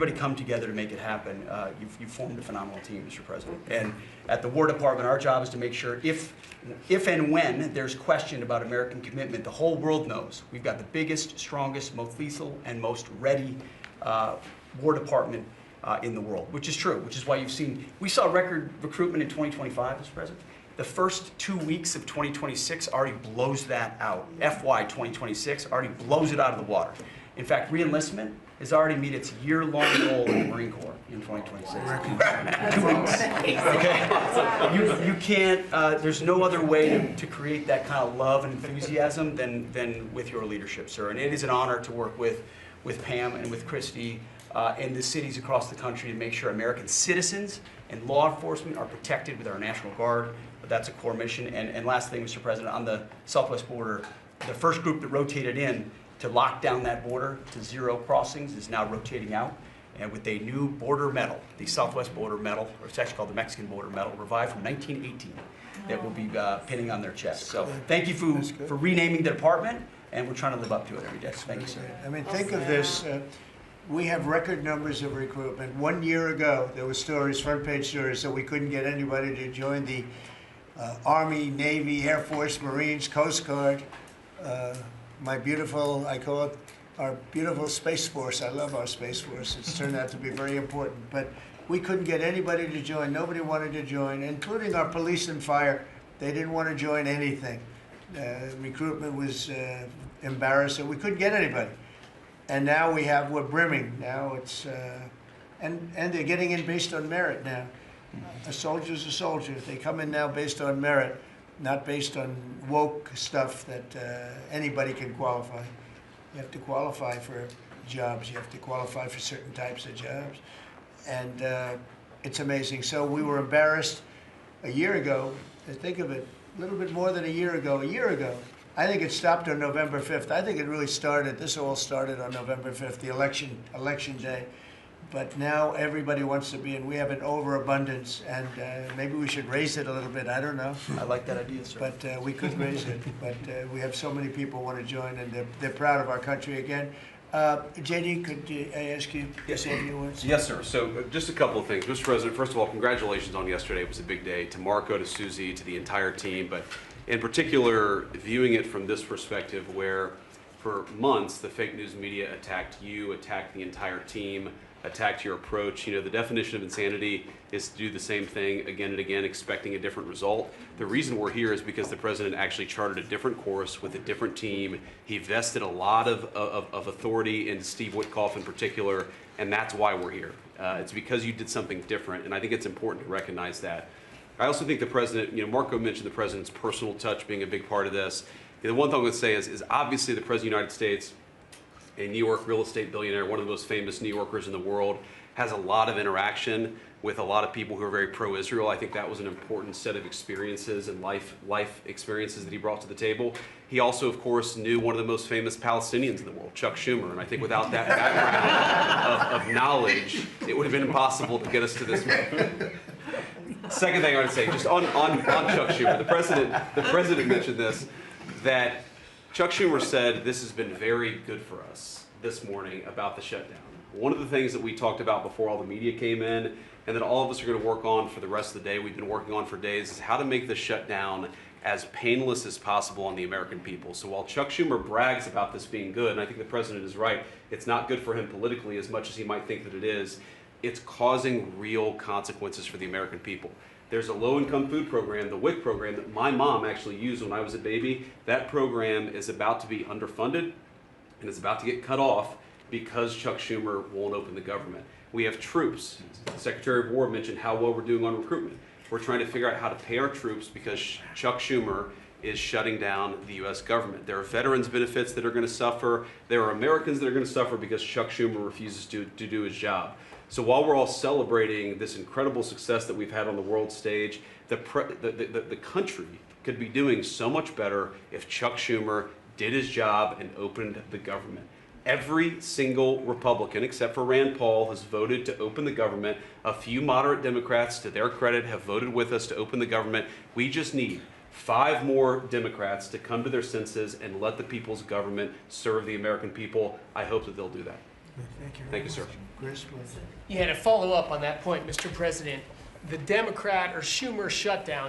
everybody come together to make it happen. You've formed a phenomenal team, Mr. President. And at the War Department, our job is to make sure if and when there's question about American commitment, the whole world knows we've got the biggest, strongest, most lethal, and most ready War Department in the world, which is true, which is why we saw record recruitment in 2025, Mr. President. The first 2 weeks of 2026 already blows that out. FY 2026 already blows it out of the water. In fact, re-enlistment has already met its year-long goal in the Marine Corps in 2026. 2 weeks. Okay. You can't. There's no other way to create that kind of love and enthusiasm than with your leadership, sir. And it is an honor to work with Pam and with Christy and the cities across the country to make sure American citizens and law enforcement are protected with our National Guard. But that's a core mission. And last thing, Mr. President, on the southwest border, the first group that rotated in to lock down that border to 0 crossings is now rotating out. And with a new border medal, the Southwest Border Medal, or it's actually called the Mexican Border Medal, revived from 1918, that will be pinning on their chest. So thank you for renaming the department, and we're trying to live up to it every day. Thank you, sir. I mean, think of this. We have record numbers of recruitment. 1 year ago, there were stories, front-page stories, that we couldn't get anybody to join the Army, Navy, Air Force, Marines, Coast Guard. My beautiful, I call it our beautiful Space Force. I love our Space Force. It's turned out to be very important. But we couldn't get anybody to join. Nobody wanted to join, including our police and fire. They didn't want to join anything. Recruitment was embarrassing. We couldn't get anybody. And now we're brimming. Now it's, and they're getting in based on merit now. A soldier's a soldier. They come in now based on merit, not based on woke stuff that anybody can qualify. You have to qualify for jobs. You have to qualify for certain types of jobs. And it's amazing. So we were embarrassed a year ago. Think of it, a little bit more than a year ago. A year ago, I think it stopped on November 5th. I think it really started, this all started on November 5th, the election day. But now everybody wants to be, and we have an overabundance, and maybe we should raise it a little bit. I don't know. I like that idea, sir. But we could raise it. But we have so many people want to join, and they're proud of our country again. JD, could I ask you to say a few words? Yes, sir. So just a couple of things. Mr. President, first of all, congratulations on yesterday. It was a big day. To Marco, to Susie, to the entire team. But in particular, viewing it from this perspective where for months the fake news media attacked you, attacked the entire team, attacked your approach. You know, the definition of insanity is to do the same thing again and again, expecting a different result. The reason we're here is because the president actually charted a different course with a different team. He vested a lot of authority in Steve Witkoff in particular, and that's why we're here. It's because you did something different, and I think it's important to recognize that. I also think the president, you know, Marco mentioned the president's personal touch being a big part of this. You know, the one thing I would say is obviously the president of the United States, a New York real estate billionaire, one of the most famous New Yorkers in the world, has a lot of interaction with a lot of people who are very pro-Israel. I think that was an important set of experiences and life experiences that he brought to the table. He also, of course, knew one of the most famous Palestinians in the world, Chuck Schumer. And I think without that background of knowledge, it would have been impossible to get us to this moment. Second thing I want to say, just on Chuck Schumer, the president mentioned this, that Chuck Schumer said this has been very good for us this morning about the shutdown. One of the things that we talked about before all the media came in, and that all of us are going to work on for the rest of the day, we've been working on for days, is how to make the shutdown as painless as possible on the American people. So while Chuck Schumer brags about this being good, and I think the president is right, it's not good for him politically as much as he might think that it is, it's causing real consequences for the American people. There's a low-income food program, the WIC program, that my mom actually used when I was a baby. That program is about to be underfunded, and it's about to get cut off because Chuck Schumer won't open the government. We have troops. The Secretary of War mentioned how well we're doing on recruitment. We're trying to figure out how to pay our troops because Chuck Schumer is shutting down the U.S. government. There are veterans benefits that are going to suffer. There are Americans that are going to suffer because Chuck Schumer refuses to do his job. So while we're all celebrating this incredible success that we've had on the world stage, the country could be doing so much better if Chuck Schumer did his job and opened the government. Every single Republican, except for Rand Paul, has voted to open the government. A few moderate Democrats, to their credit, have voted with us to open the government. We just need 5 more Democrats to come to their senses and let the people's government serve the American people. I hope that they'll do that. Thank you. Thank you, sir. Chris, please. Yeah, to follow up on that point, Mr. President, the Democrat or Schumer shutdown